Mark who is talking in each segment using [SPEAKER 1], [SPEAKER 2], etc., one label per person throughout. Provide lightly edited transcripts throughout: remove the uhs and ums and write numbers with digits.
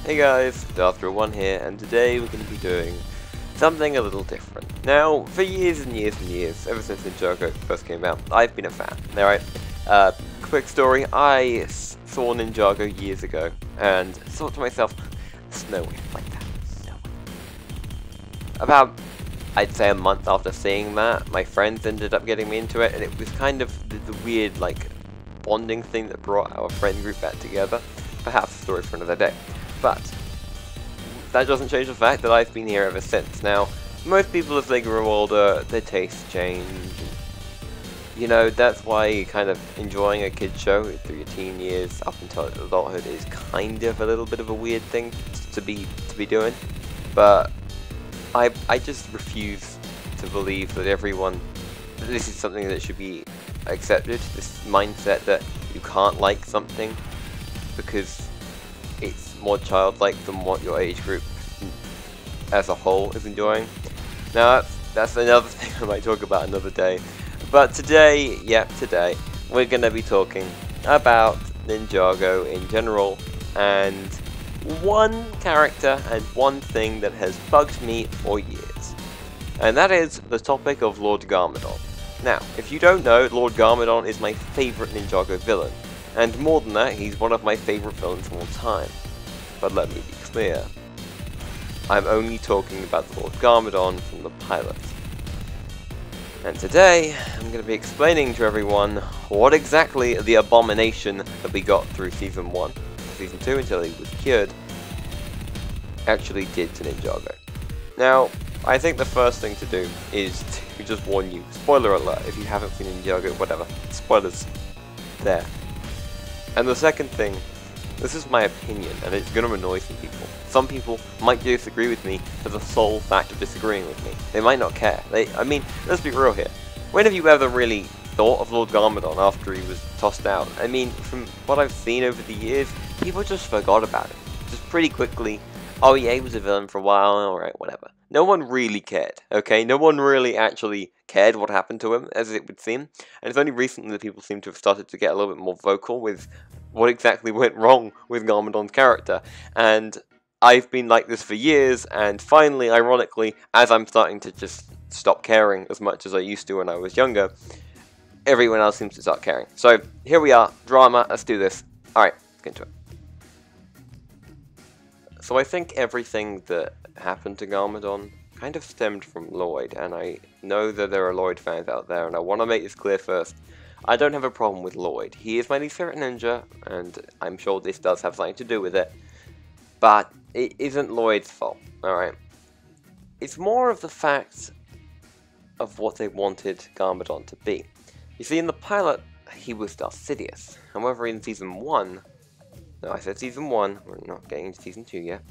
[SPEAKER 1] Hey guys, Darth1 here, and today we're going to be doing something a little different. Now, for years and years and years, ever since Ninjago first came out, I've been a fan. Alright, quick story, I saw Ninjago years ago, and thought to myself, there's no way like that, no way. About, I'd say a month after seeing that, my friends ended up getting me into it, and it was kind of the weird, like, bonding thing that brought our friend group back together. Perhaps a story for another day. But that doesn't change the fact that I've been here ever since. Now, most people as they grow older, their tastes change. You know, that's why kind of enjoying a kid's show through your teen years up until adulthood is kind of a little bit of a weird thing to be doing. But I just refuse to believe that this is something that should be accepted. This mindset that you can't like something because it's more childlike than what your age group as a whole is enjoying. Now that's another thing I might talk about another day. But today, today, we're going to be talking about Ninjago in general, and one character and one thing that has bugged me for years. And that is the topic of Lord Garmadon. Now, if you don't know, Lord Garmadon is my favourite Ninjago villain. And more than that, he's one of my favourite villains of all time. But let me be clear, I'm only talking about the Lord Garmadon from the pilot. And today, I'm going to be explaining to everyone what exactly the abomination that we got through Season 1, Season 2 until he was cured, actually did to Ninjago. Now, I think the first thing to do is to just warn you, spoiler alert, if you haven't seen Ninjago, whatever, spoilers, there. And the second thing, this is my opinion, and it's going to annoy some people. Some people might disagree with me for the sole fact of disagreeing with me. They might not care. I mean, let's be real here. When have you ever really thought of Lord Garmadon after he was tossed out? I mean, from what I've seen over the years, people just forgot about him. Just pretty quickly, oh yeah, he was a villain for a while, alright, whatever. No one really cared, okay? No one really actually cared what happened to him, as it would seem. And it's only recently that people seem to have started to get a little bit more vocal with what exactly went wrong with Garmadon's character. And I've been like this for years, and finally, ironically, as I'm starting to just stop caring as much as I used to when I was younger, everyone else seems to start caring. So, here we are, drama, let's do this. Alright, let's get into it. So I think everything that happened to Garmadon kind of stemmed from Lloyd, and I know that there are Lloyd fans out there, and I want to make this clear first. I don't have a problem with Lloyd. He is my least favorite ninja, and I'm sure this does have something to do with it, but it isn't Lloyd's fault, alright? It's more of the fact of what they wanted Garmadon to be. You see, in the pilot, he was Darth Sidious. However, in Season 1, no, I said Season 1, we're not getting into Season 2 yet,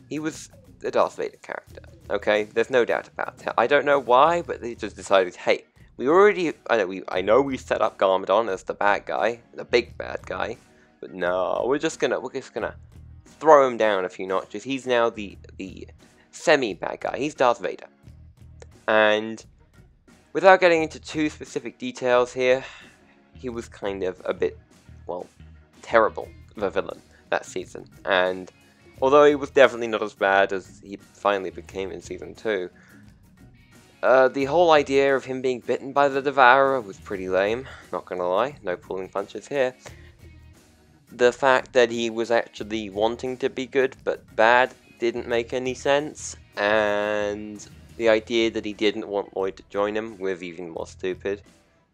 [SPEAKER 1] he was a Darth Vader character, okay? There's no doubt about it. I don't know why, but they just decided, hey, I know we set up Garmadon as the bad guy, the big bad guy, but no, we're just gonna throw him down a few notches. He's now the semi-bad guy. He's Darth Vader. And without getting into too specific details here, he was kind of a bit, well, terrible of a villain that season. And although he was definitely not as bad as he finally became in Season 2, the whole idea of him being bitten by the Devourer was pretty lame, not gonna lie, no pulling punches here. The fact that he was actually wanting to be good but bad didn't make any sense, and the idea that he didn't want Lloyd to join him was even more stupid.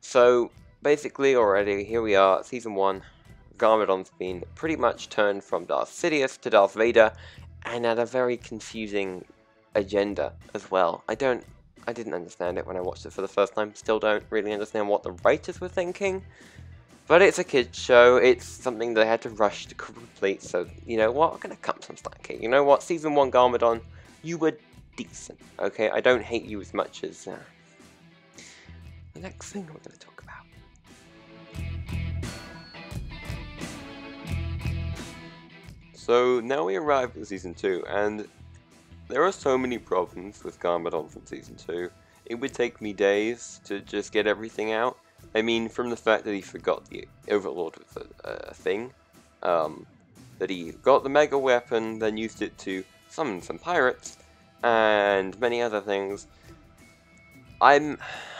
[SPEAKER 1] So basically already, here we are, Season 1, Garmadon's been pretty much turned from Darth Sidious to Darth Vader, and had a very confusing agenda as well. I didn't understand it when I watched it for the first time, still don't really understand what the writers were thinking. But it's a kids show, it's something they had to rush to complete, so you know what, I'm gonna cut some slack here. You know what, Season 1 Garmadon, you were decent, okay? I don't hate you as much as the next thing we're gonna talk about. So now we arrive at Season 2, and there are so many problems with Garmadon from Season 2, it would take me days to just get everything out. I mean, from the fact that he forgot the Overlord was a thing, that he got the mega weapon, then used it to summon some pirates, and many other things. I'm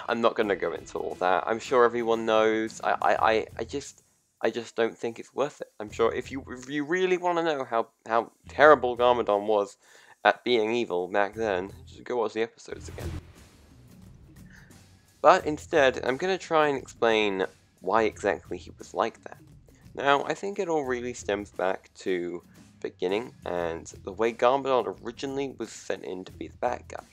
[SPEAKER 1] not going to go into all that. I'm sure everyone knows. I just don't think it's worth it. I'm sure if you really want to know how terrible Garmadon was at being evil back then, just go watch the episodes again. But instead, I'm going to try and explain why exactly he was like that. Now, I think it all really stems back to the beginning and the way Garmadon originally was sent in to be the bad guy.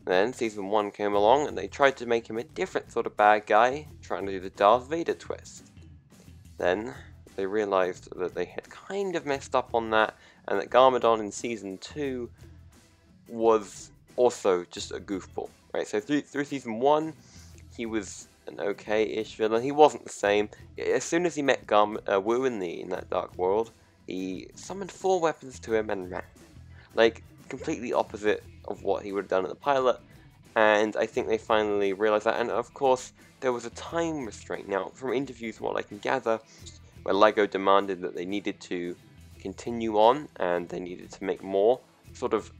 [SPEAKER 1] Then Season 1 came along and they tried to make him a different sort of bad guy, trying to do the Darth Vader twist. Then they realized that they had kind of messed up on that, and that Garmadon in Season 2 was also just a goofball. Right, so through Season 1, he was an okay-ish villain. He wasn't the same. As soon as he met Wu in that dark world, he summoned 4 weapons to him and ran. Like, completely opposite of what he would have done in the pilot, and I think they finally realized that. And of course, there was a time restraint. Now, from interviews, what I can gather, where LEGO demanded that they needed to continue on, and they needed to make more, sort of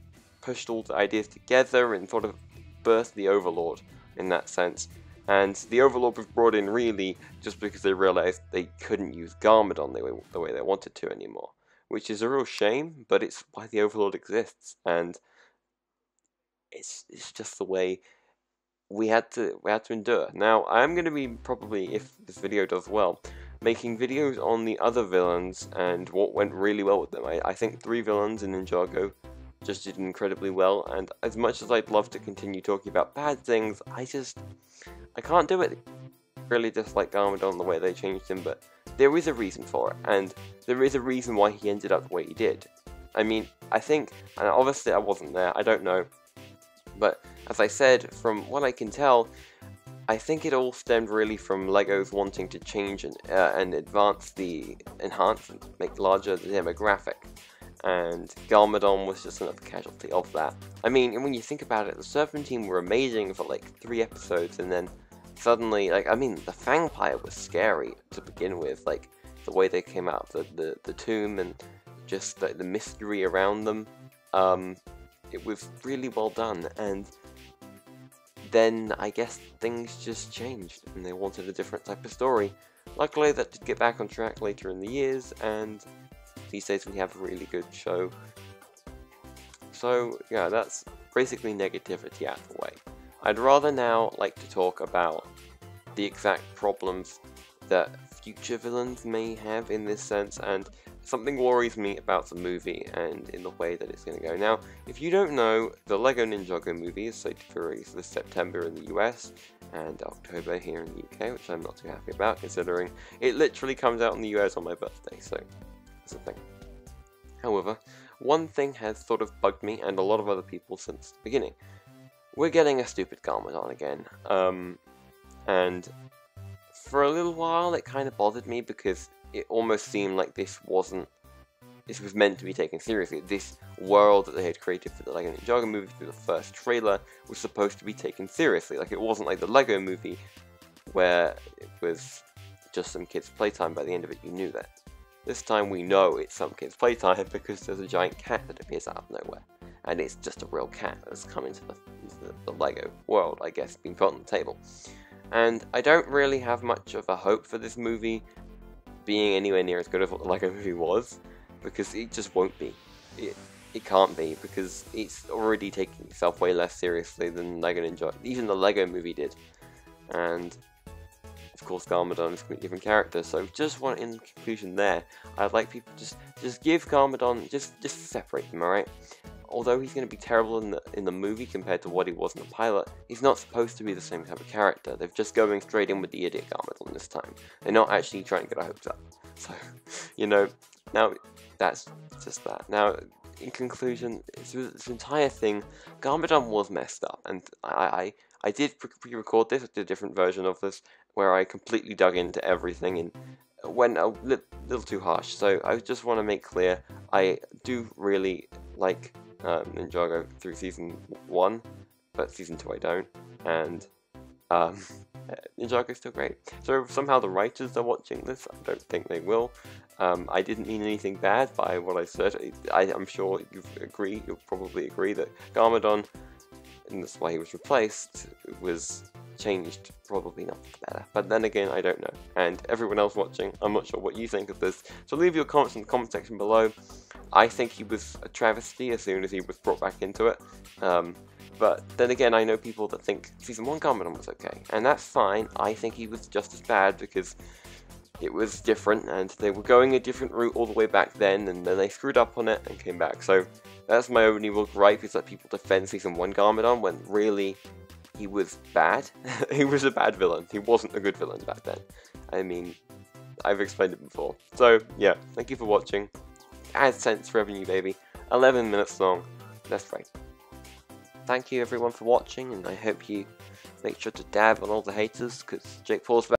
[SPEAKER 1] pushed all the ideas together and sort of birthed the Overlord in that sense. And the Overlord was brought in really just because they realized they couldn't use Garmadon the way they wanted to anymore. Which is a real shame, but it's why the Overlord exists, and it's just the way we had to endure. Now, I'm going to be probably, if this video does well, making videos on the other villains and what went really well with them. I think 3 villains in Ninjago just did incredibly well, and as much as I'd love to continue talking about bad things, I can't do it. Really dislike Garmadon the way they changed him, but there is a reason for it, and there is a reason why he ended up the way he did. I mean, I think, and obviously I wasn't there, I don't know, but as I said, from what I can tell, I think it all stemmed really from LEGO's wanting to change and enhance and make larger the demographic, and Garmadon was just another casualty of that. I mean, when you think about it, the Serpentine were amazing for like 3 episodes, and then suddenly, like, I mean, the Fangpire was scary to begin with, like, the way they came out of the tomb and just the mystery around them. It was really well done, and then I guess things just changed, and they wanted a different type of story. Luckily, that did get back on track later in the years, and these days we have a really good show. So, yeah, that's basically negativity out of the way. I'd rather now like to talk about the exact problems that future villains may have in this sense, and something worries me about the movie and in the way that it's going to go. Now, if you don't know, the LEGO Ninjago movie is slated for release this September in the US and October here in the UK, which I'm not too happy about, considering it literally comes out in the US on my birthday, so that's the thing. However, one thing has sort of bugged me and a lot of other people since the beginning. We're getting a stupid Garmadon again, and for a little while it kind of bothered me because it almost seemed like this was meant to be taken seriously. This world that they had created for the LEGO Ninjago movie through the first trailer was supposed to be taken seriously. Like, it wasn't like the LEGO movie where it was just some kids' playtime. By the end of it, you knew that. This time we know it's some kids' playtime because there's a giant cat that appears out of nowhere. And it's just a real cat that's come into the LEGO world, I guess, being put on the table. And I don't really have much of a hope for this movie being anywhere near as good as what the LEGO movie was, because it just won't be. It can't be, because it's already taking itself way less seriously than LEGO Ninjago. Even the LEGO movie did. And of course Garmadon is a completely different character, so just one in conclusion there, I'd like people to just give Garmadon, just separate them, alright? Although he's going to be terrible in the movie compared to what he was in the pilot, he's not supposed to be the same type of character. They're just going straight in with the idiot Garmadon this time. They're not actually trying to get our hopes up. So, you know, now that's just that. Now, in conclusion, this entire thing, Garmadon was messed up, and I did pre-record this, I did a different version of this, where I completely dug into everything and went a little too harsh. So I just want to make clear, I do really like Ninjago through Season 1, but Season 2 I don't, and Ninjago's still great. So if somehow the writers are watching this, I don't think they will. I didn't mean anything bad by what I said. I'm sure you'll probably agree that Garmadon, and that's why he was replaced, was changed probably not for the better. But then again, I don't know. And everyone else watching, I'm not sure what you think of this. So leave your comments in the comment section below. I think he was a travesty as soon as he was brought back into it. But then again, I know people that think Season 1 Garmadon was okay. And that's fine. I think he was just as bad because it was different and they were going a different route all the way back then, and then they screwed up on it and came back. So that's my only real gripe, is that people defend Season 1 Garmadon when really he was bad. He was a bad villain. He wasn't a good villain back then. I mean, I've explained it before. So yeah, thank you for watching. AdSense revenue, baby. 11 minutes long. That's great. Thank you everyone for watching, and I hope you make sure to dab on all the haters, because Jake Paul's back.